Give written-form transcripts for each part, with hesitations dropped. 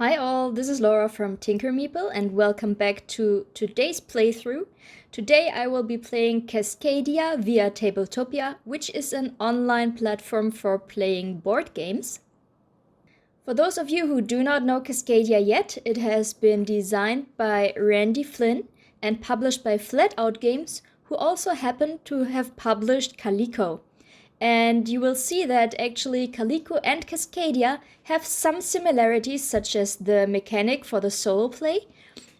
Hi all, this is Laura from Tinker Meeple and welcome back to today's playthrough. Today I will be playing Cascadia via Tabletopia, which is an online platform for playing board games. For those of you who do not know Cascadia yet, it has been designed by Randy Flynn and published by Flat Out Games, who also happen to have published Calico. And you will see that actually Calico and Cascadia have some similarities, such as the mechanic for the solo play.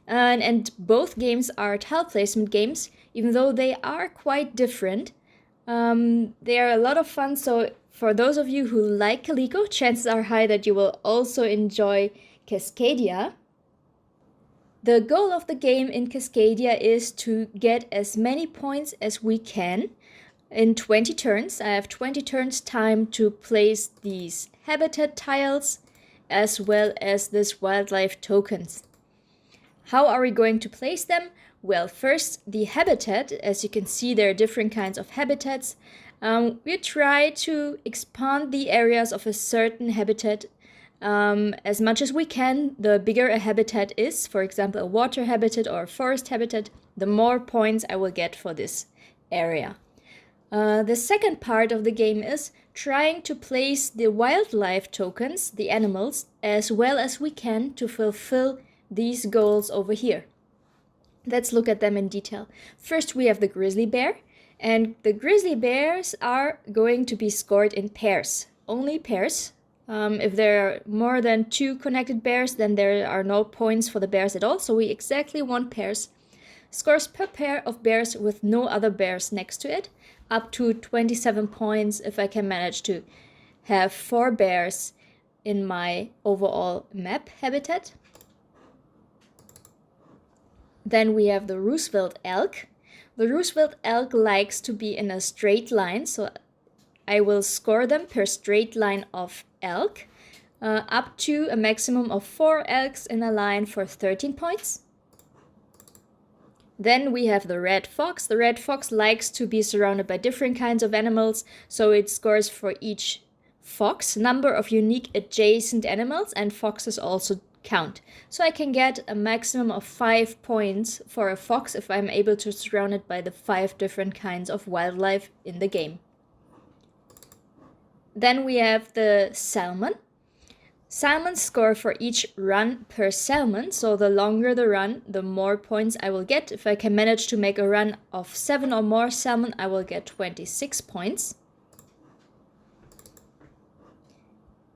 And both games are tile placement games, even though they are quite different. They are a lot of fun, so for those of you who like Calico, chances are high that you will also enjoy Cascadia. The goal of the game in Cascadia is to get as many points as we can in 20 turns. I have 20 turns time to place these habitat tiles as well as this wildlife tokens. How are we going to place them? Well, first the habitat. As you can see, there are different kinds of habitats. We try to expand the areas of a certain habitat as much as we can. The bigger a habitat is, for example, a water habitat or a forest habitat, the more points I will get for this area. The second part of the game is trying to place the wildlife tokens, the animals, as well as we can to fulfill these goals over here. Let's look at them in detail. First, we have the grizzly bear, and the grizzly bears are going to be scored in pairs, only pairs. If there are more than 2 connected bears, then there are no points for the bears at all, so we exactly want pairs. Scores per pair of bears with no other bears next to it, up to 27 points if I can manage to have 4 bears in my overall map habitat. Then we have the Roosevelt elk. The Roosevelt elk likes to be in a straight line, so I will score them per straight line of elk, up to a maximum of 4 elks in a line for 13 points. Then we have the red fox. The red fox likes to be surrounded by different kinds of animals, so it scores for each fox number of unique adjacent animals, and foxes also count. So I can get a maximum of 5 points for a fox if I'm able to surround it by the 5 different kinds of wildlife in the game. Then we have the salmon. Salmon score for each run per salmon, so the longer the run, the more points I will get. If I can manage to make a run of 7 or more salmon, I will get 26 points.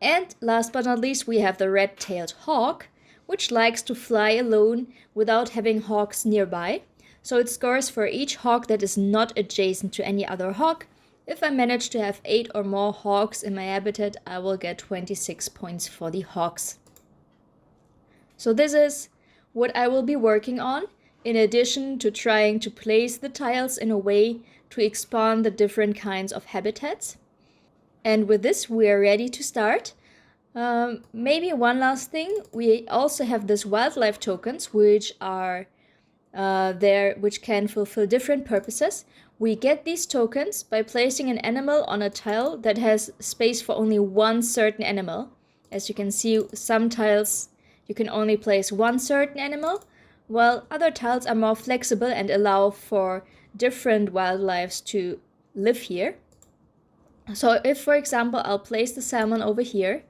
And last but not least, we have the red-tailed hawk, which likes to fly alone without having hawks nearby. So it scores for each hawk that is not adjacent to any other hawk. If I manage to have 8 or more hawks in my habitat, I will get 26 points for the hawks. So this is what I will be working on, in addition to trying to place the tiles in a way to expand the different kinds of habitats. And with this, we are ready to start. Maybe one last thing, we also have this wildlife tokens, which are there, which can fulfill different purposes. We get these tokens by placing an animal on a tile that has space for only one certain animal. As you can see, some tiles you can only place one certain animal, while other tiles are more flexible and allow for different wildlife to live here. So if, for example, I'll place the salmon over here,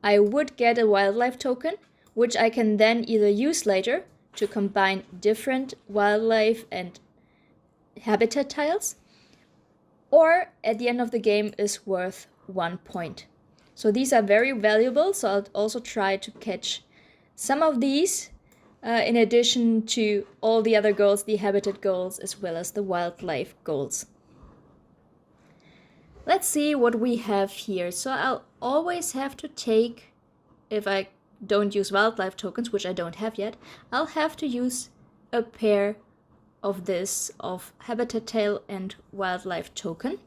I would get a wildlife token, which I can then either use later to combine different wildlife and habitat tiles, or at the end of the game is worth 1 point. So these are very valuable, so I'll also try to catch some of these in addition to all the other goals, the habitat goals as well as the wildlife goals. Let's see what we have here. So I'll always have to take, if I don't use wildlife tokens, which I don't have yet, I'll have to use a pair of this, of habitat tile and wildlife token.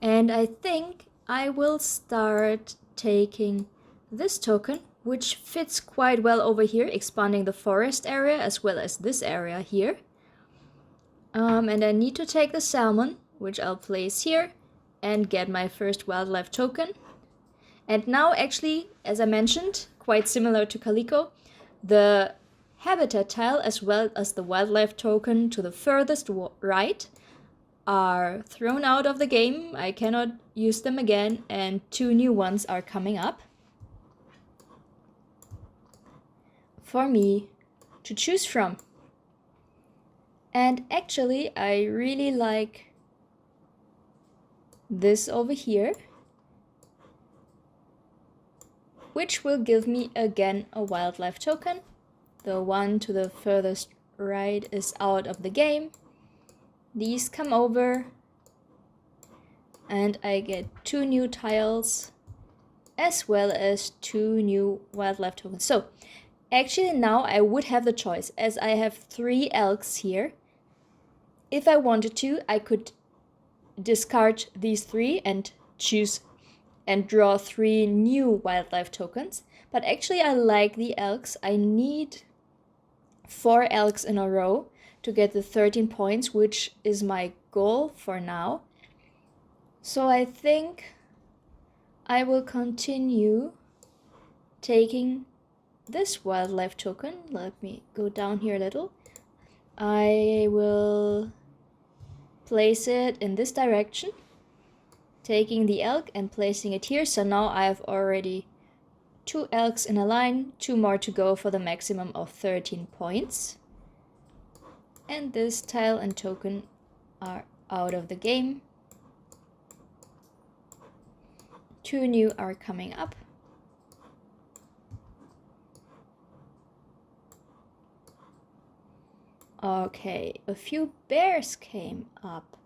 And I think I will start taking this token, which fits quite well over here, expanding the forest area as well as this area here. And I need to take the salmon, which I'll place here, and get my first wildlife token. And now actually, as I mentioned, quite similar to Calico, the habitat tile as well as the wildlife token to the furthest right are thrown out of the game. I cannot use them again, and 2 new ones are coming up for me to choose from. And actually, I really like this over here, which will give me again a wildlife token. The one to the furthest right is out of the game. These come over and I get 2 new tiles as well as 2 new wildlife tokens. So actually now I would have the choice, as I have 3 elks here. If I wanted to, I could discard these 3 and choose and draw 3 new wildlife tokens. But actually I like the elks. I need 4 elks in a row to get the 13 points, which is my goal for now. So I think I will continue taking this wildlife token. Let me go down here a little. I will place it in this direction, taking the elk and placing it here. So now I have already 2 elks in a line, 2 more to go for the maximum of 13 points. And this tile and token are out of the game. 2 new are coming up. Okay, a few bears came up.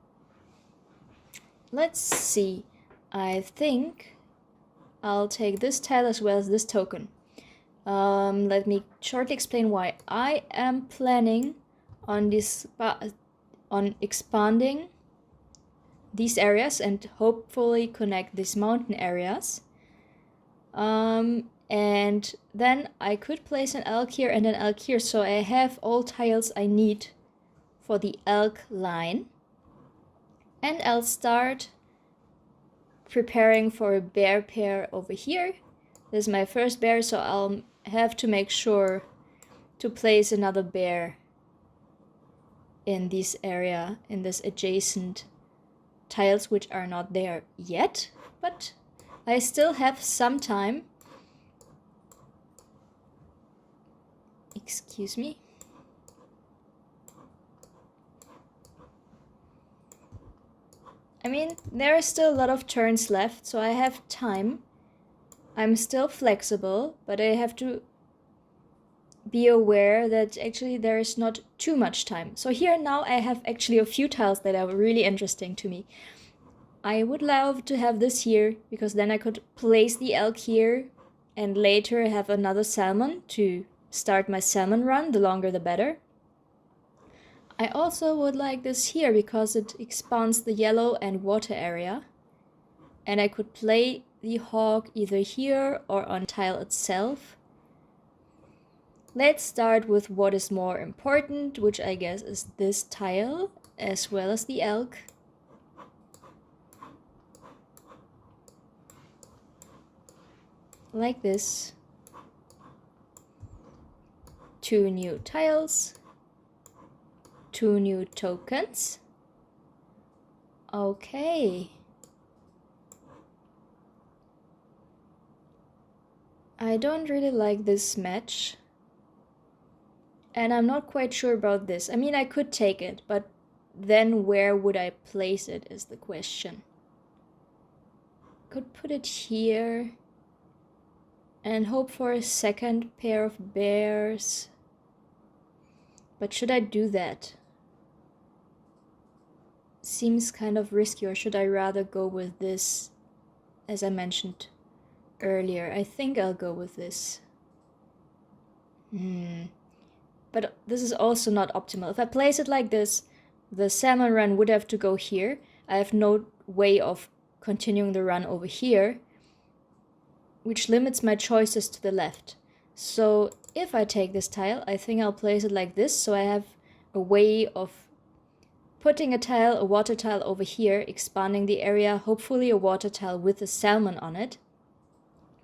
Let's see. I think I'll take this tile as well as this token. Let me shortly explain why. I am planning on expanding these areas and hopefully connect these mountain areas. And then I could place an elk here and an elk here, so I have all tiles I need for the elk line. And I'll start preparing for a bear pair over here. This is my first bear, so I'll have to make sure to place another bear in this area, in this adjacent tiles, which are not there yet, but I still have some time. Excuse me. I mean, there are still a lot of turns left, so I have time. I'm still flexible, but I have to be aware that actually there is not too much time. So here now I have actually a few tiles that are really interesting to me. I would love to have this here, because then I could place the elk here and later have another salmon to start my salmon run. The longer the better. I also would like this here because it expands the yellow and water area. And I could play the hawk either here or on tile itself. Let's start with what is more important, which I guess is this tile as well as the elk. Like this. 2 new tiles. 2 new tokens. Okay. I don't really like this match. And I'm not quite sure about this. I mean, I could take it, but then where would I place it is the question. Could put it here and hope for a second pair of bears. But should I do that? Seems kind of risky, or should I rather go with this, as I mentioned earlier? I think I'll go with this. But this is also not optimal. If I place it like this, the salmon run would have to go here. I have no way of continuing the run over here, which limits my choices to the left. So if I take this tile, I think I'll place it like this, so I have a way of putting a water tile over here, expanding the area, hopefully a water tile with a salmon on it.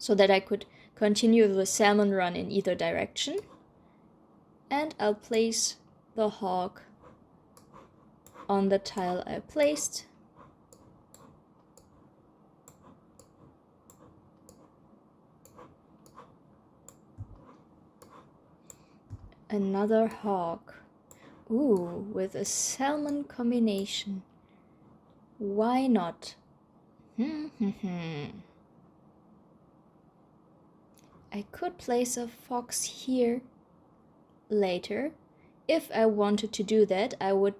so that I could continue the salmon run in either direction. And I'll place the hawk on the tile I placed. Another hawk. Ooh, with a salmon combination. Why not? I could place a fox here later. If I wanted to do that, I would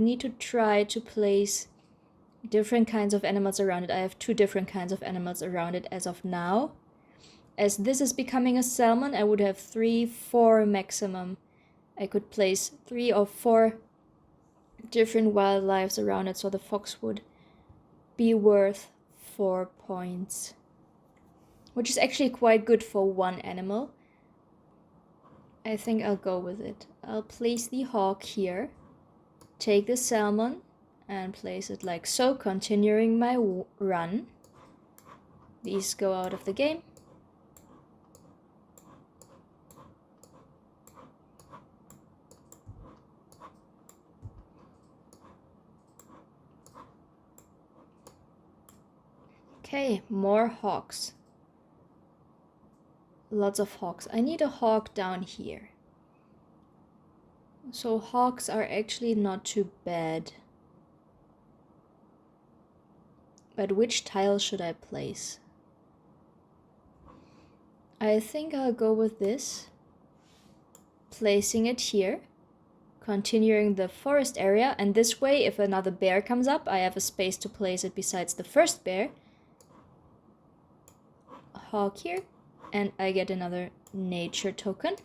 need to try to place different kinds of animals around it. I have 2 different kinds of animals around it as of now. As this is becoming a salmon, I would have 3, 4 maximum. I could place 3 or 4 different wildlife around it, so the fox would be worth 4 points. Which is actually quite good for one animal. I think I'll go with it. I'll place the hawk here, take the salmon, and place it like so, continuing my run. These go out of the game. Okay, more hawks. Lots of hawks. I need a hawk down here. So hawks are actually not too bad. But which tile should I place? I think I'll go with this. Placing it here. Continuing the forest area. And this way, if another bear comes up, I have a space to place it besides the first bear. A hawk here. And I get another nature token.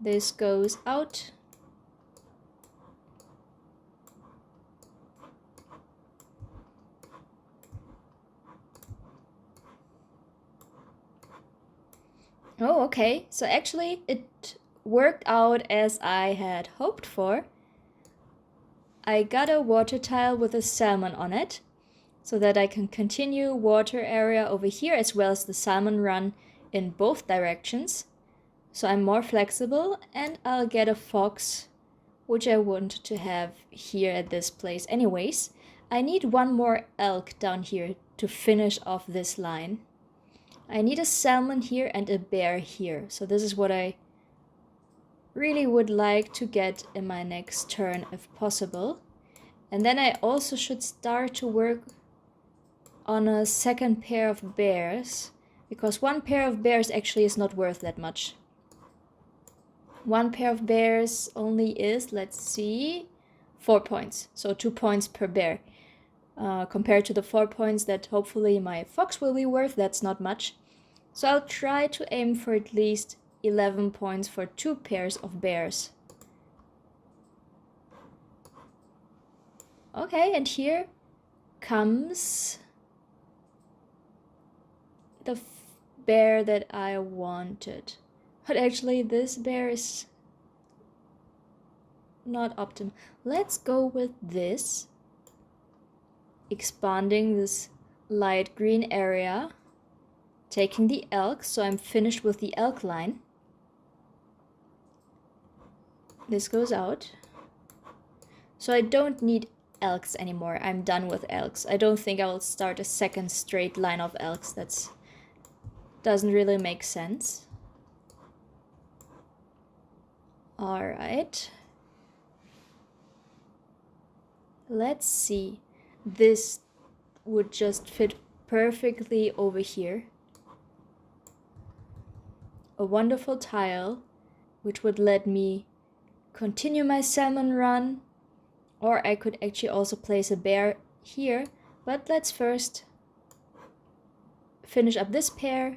This goes out. Oh, okay. So actually it worked out as I had hoped for. I got a water tile with a salmon on it, so that I can continue water area over here as well as the salmon run in both directions. So I'm more flexible, and I'll get a fox, which I want to have here at this place anyways. I need 1 more elk down here to finish off this line. I need a salmon here and a bear here. So this is what I really would like to get in my next turn if possible. And then I also should start to work on a second pair of bears, because 1 pair of bears actually is not worth that much. 1 pair of bears only is, let's see, 4 points. So 2 points per bear. Compared to the 4 points that hopefully my fox will be worth, that's not much. So I'll try to aim for at least 11 points for 2 pairs of bears. Okay, and here comes the bear that I wanted. But actually this bear is not optimal. Let's go with this. Expanding this light green area. Taking the elk, so I'm finished with the elk line. This goes out. So I don't need elks anymore. I'm done with elks. I don't think I will start a second straight line of elks. That's doesn't really make sense. All right. Let's see. This would just fit perfectly over here. A wonderful tile, which would let me continue my salmon run, or I could actually also place a bear here, but let's first finish up this pair.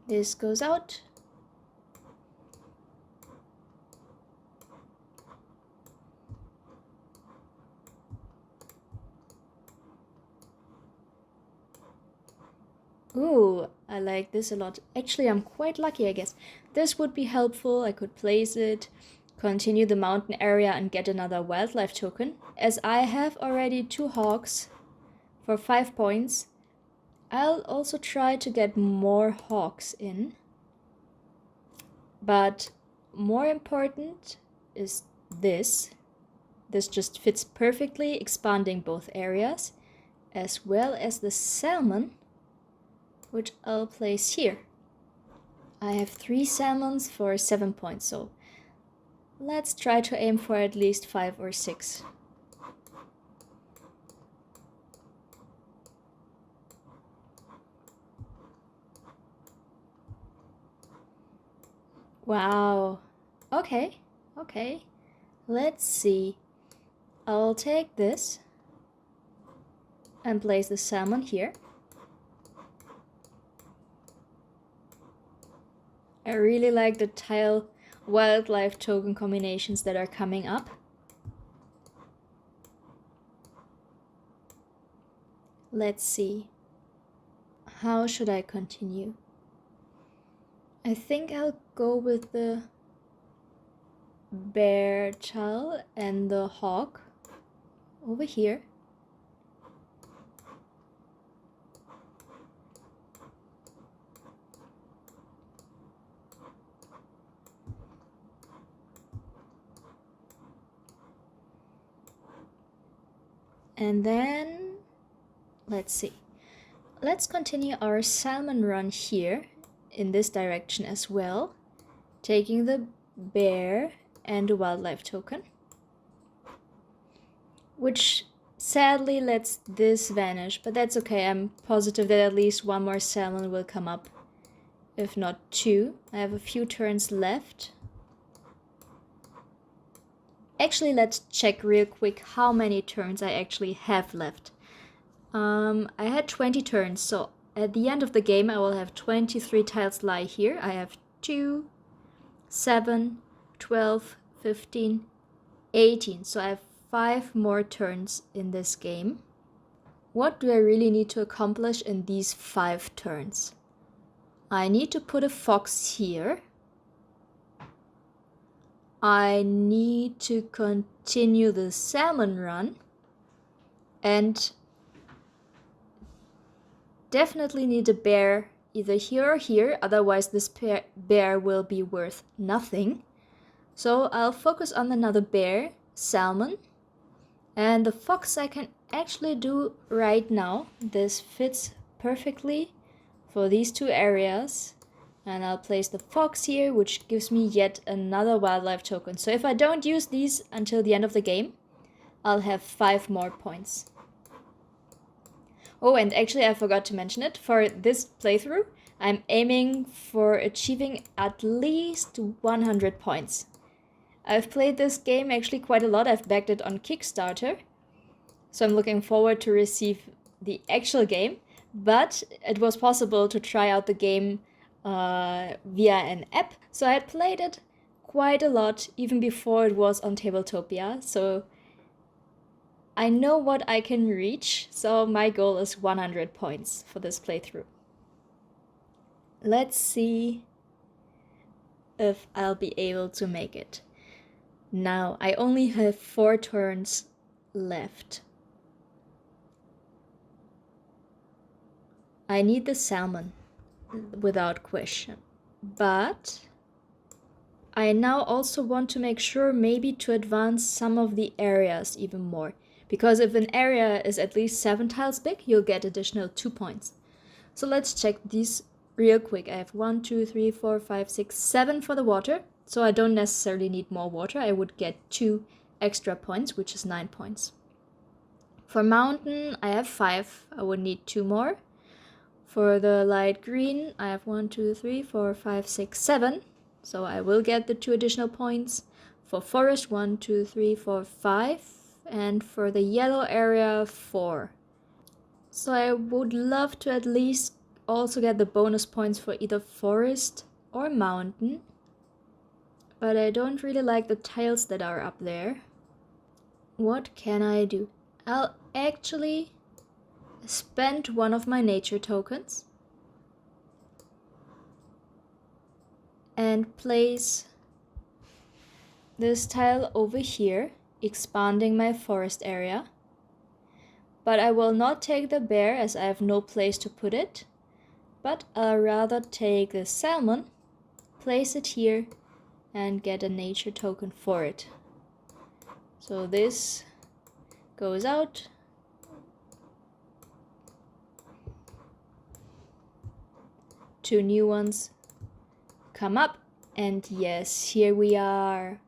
This goes out. Ooh, I like this a lot. Actually, I'm quite lucky, I guess. This would be helpful. I could place it, continue the mountain area, and get another wildlife token. As I have already 2 hawks for 5 points, I'll also try to get more hawks in. But more important is this. This just fits perfectly, expanding both areas, as well as the salmon, which I'll place here. I have 3 salmons for 7 points, so let's try to aim for at least 5 or 6. Wow. Okay. Let's see. I'll take this and place the salmon here. I really like the tile wildlife token combinations that are coming up. Let's see. How should I continue? I think I'll go with the bear tile and the hawk over here. And then, let's see. Let's continue our salmon run here in this direction as well, taking the bear and the wildlife token, which sadly lets this vanish, but that's okay. I'm positive that at least one more salmon will come up, if not 2. I have a few turns left. Actually, let's check real quick how many turns I actually have left. I had 20 turns, so at the end of the game I will have 23 tiles lie here. I have 2, 7, 12, 15, 18. So I have 5 more turns in this game. What do I really need to accomplish in these 5 turns? I need to put a fox here. I need to continue the salmon run. And definitely need a bear either here or here, otherwise this bear will be worth nothing. So I'll focus on another bear, salmon, and the fox I can actually do right now. This fits perfectly for these 2 areas. And I'll place the fox here, which gives me yet another wildlife token. So if I don't use these until the end of the game, I'll have 5 more points. Oh, and actually I forgot to mention it. For this playthrough, I'm aiming for achieving at least 100 points. I've played this game actually quite a lot. I've backed it on Kickstarter. So I'm looking forward to receive the actual game. But it was possible to try out the game via an app. So I had played it quite a lot even before it was on Tabletopia. So I know what I can reach, so my goal is 100 points for this playthrough. Let's see if I'll be able to make it. Now, I only have 4 turns left. I need the salmon, without question. But I now also want to make sure maybe to advance some of the areas even more. Because if an area is at least 7 tiles big, you'll get additional 2 points. So let's check these real quick. I have 1, 2, 3, 4, 5, 6, 7 for the water. So I don't necessarily need more water. I would get 2 extra points, which is 9 points. For mountain, I have 5. I would need 2 more. For the light green, I have 1, 2, 3, 4, 5, 6, 7. So I will get the 2 additional points. For forest, 1, 2, 3, 4, 5. And for the yellow area, 4. So I would love to at least also get the bonus points for either forest or mountain. But I don't really like the tiles that are up there. What can I do? I'll actually spend one of my nature tokens and place this tile over here, expanding my forest area. But I will not take the bear as I have no place to put it. But I'll rather take the salmon, place it here, and get a nature token for it. So this goes out. Two new ones come up, and yes, here we are.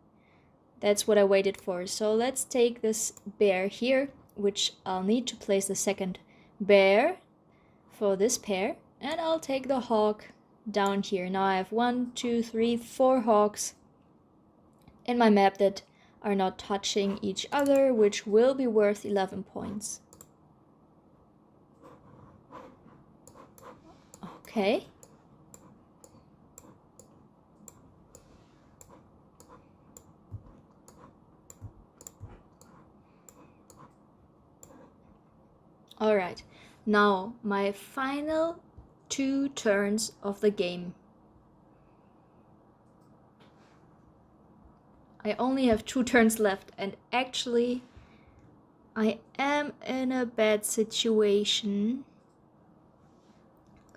That's what I waited for. So let's take this bear here, which I'll need to place the second bear for this pair, and I'll take the hawk down here. Now I have 1, 2, 3, 4 hawks in my map that are not touching each other, which will be worth 11 points. Okay. Alright, now my final 2 turns of the game. I only have 2 turns left, and actually I am in a bad situation.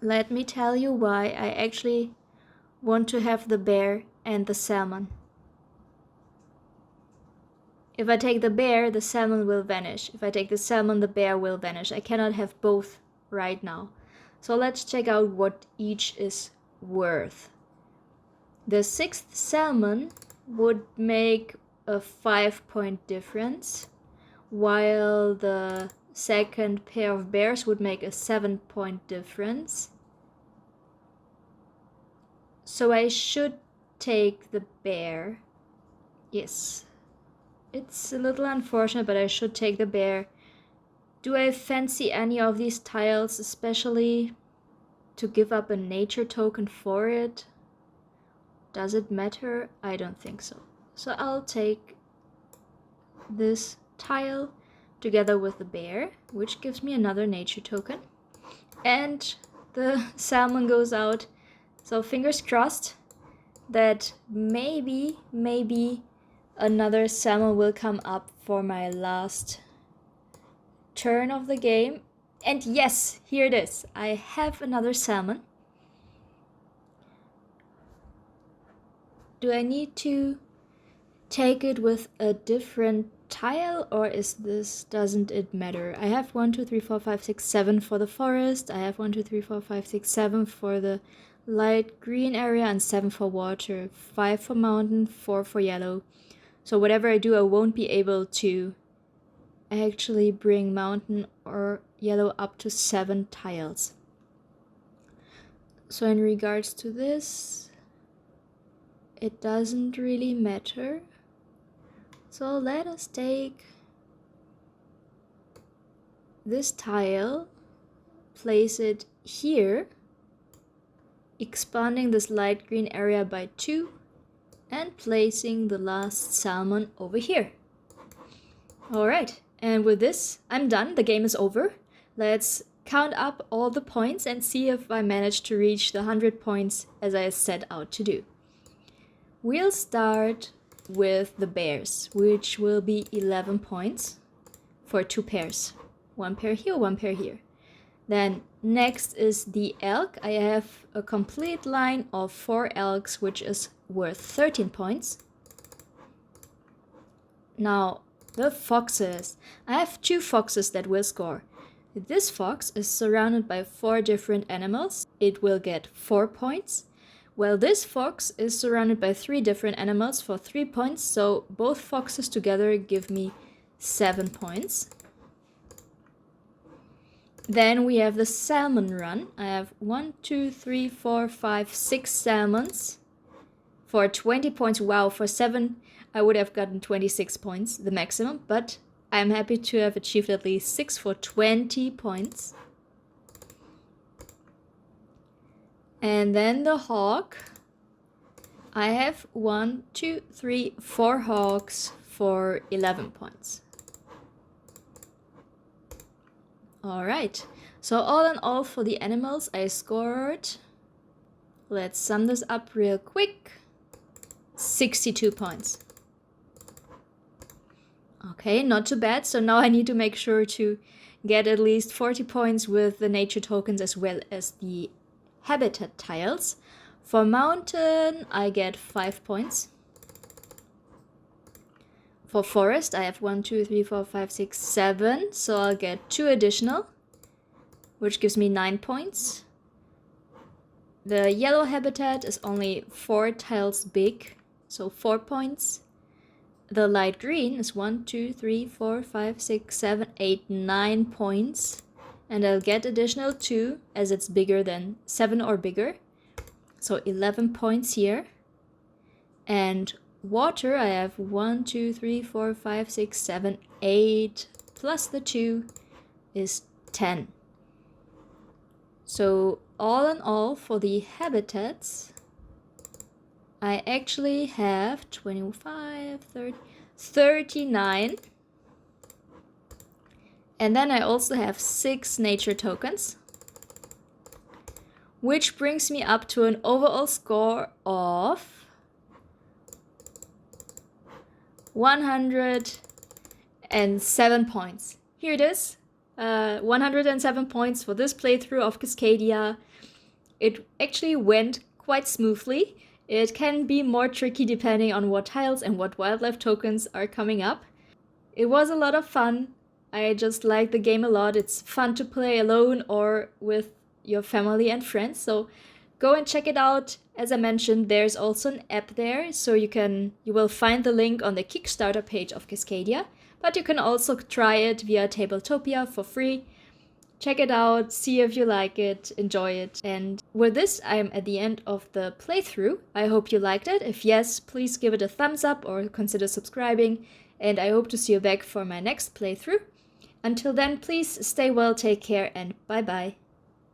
Let me tell you why. I actually want to have the bear and the salmon. If I take the bear, the salmon will vanish. If I take the salmon, the bear will vanish. I cannot have both right now. So let's check out what each is worth. The 6th salmon would make a 5-point difference, while the second pair of bears would make a 7-point difference. So I should take the bear. Yes. It's a little unfortunate, but I should take the bear. Do I fancy any of these tiles, especially to give up a nature token for it? Does it matter? I don't think so. So I'll take this tile together with the bear, which gives me another nature token. And the salmon goes out. So fingers crossed that maybe another salmon will come up for my last turn of the game. And yes, here it is. I have another salmon. Do I need to take it with a different tile, or doesn't it matter? I have 1, 2, 3, 4, 5, 6, 7 for the forest. I have 1, 2, 3, 4, 5, 6, 7 for the light green area, and 7 for water, 5 for mountain, 4 for yellow. So whatever I do, I won't be able to actually bring mountain or yellow up to 7 tiles. So in regards to this, it doesn't really matter. So let us take this tile, place it here, expanding this light green area by 2, and placing the last salmon over here. Alright, and with this, I'm done. The game is over. Let's count up all the points and see if I manage to reach the 100 points as I set out to do. We'll start with the bears, which will be 11 points for 2 pairs. 1 pair here, 1 pair here. Then next is the elk. I have a complete line of 4 elks, which is worth 13 points. Now the foxes. I have 2 foxes that will score. This fox is surrounded by 4 different animals. It will get 4 points. Well, this fox is surrounded by 3 different animals for 3 points, so both foxes together give me 7 points. Then we have the salmon run. I have 1, 2, 3, 4, 5, 6 salmons for 20 points. Wow, for 7 I would have gotten 26 points, the maximum, but I'm happy to have achieved at least 6 for 20 points. And then the hawk. I have 1, 2, 3, 4 hawks for 11 points. Alright, so all in all for the animals I scored, let's sum this up real quick, 62 points. Okay, not too bad. So now I need to make sure to get at least 40 points with the nature tokens as well as the habitat tiles. For mountain, I get 5 points. For forest, I have 1, 2, 3, 4, 5, 6, 7. So I'll get 2 additional, which gives me 9 points. The yellow habitat is only 4 tiles big, so 4 points. The light green is 1, 2, 3, 4, 5, 6, 7, 8, 9 points. And I'll get additional 2 as it's bigger than 7 or bigger. So 11 points here. And water, I have 1, 2, 3, 4, 5, 6, 7, 8, plus the 2 is 10. So all in all, for the habitats, I actually have 25, 30, 39. And then I also have 6 nature tokens, which brings me up to an overall score of 107 points. Here it is. 107 points for this playthrough of Cascadia. It actually went quite smoothly. It can be more tricky depending on what tiles and what wildlife tokens are coming up. It was a lot of fun. I just like the game a lot. It's fun to play alone or with your family and friends. So go and check it out. As I mentioned, there's also an app there, so you will find the link on the Kickstarter page of Cascadia. But you can also try it via Tabletopia for free. Check it out, see if you like it, enjoy it. And with this, I'm at the end of the playthrough. I hope you liked it. If yes, please give it a thumbs up or consider subscribing. And I hope to see you back for my next playthrough. Until then, please stay well, take care, and bye-bye.